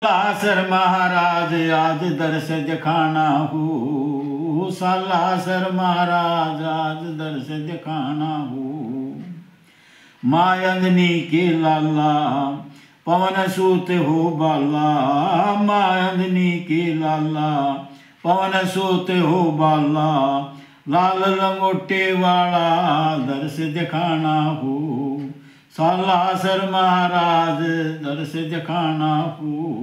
सालासर महाराज आज दर्श दिखाना हो। सालासर महाराज आज दर्श दिखाना हो। मायंदनी के लाला पवन सूत हो बाला। मायंदनी के लाला पवन सूत हो बाला। लाल लंगोटे वाला दर्श दिखाना हो। सालासर महाराज दर्श दिखाना हो।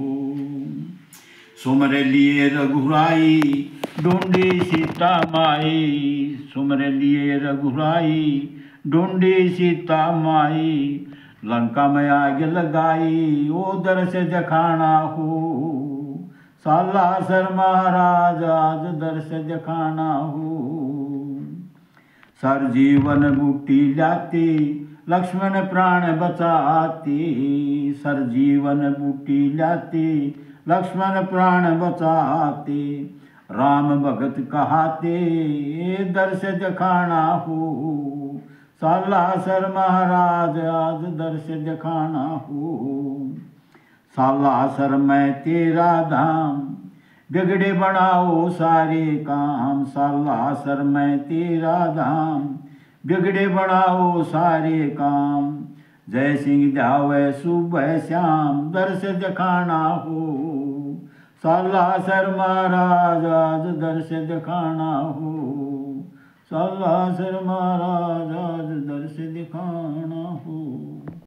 सुमर लिए रघुराई ढूंढी सीता माई। सुमर लिए रघुराई ढूंढी सीता माई। लंका में आग लगाई ओ दर्श दिखाना हो। सालासर महाराज आज दर्श दिखाना हो। सर जीवन बूटी लाती लक्ष्मण प्राण बचाती। सर जीवन बूटी लाती लक्ष्मण प्राण बचाते। राम भगत कहाते दर्श दिखाना हो। सालासर महाराज आज दर्श दिखाना हो। सालासर में तेरा धाम बिगड़े बनाओ सारे काम। सालासर में तेरा धाम बिगड़े बनाओ सारे काम। जय सिंह जावे सुबह श्याम दर्श दिखाना हो। सालासर महाराज आज दर्श दिखाना हो। सालासर महाराज आज दर्श दिखाना हो।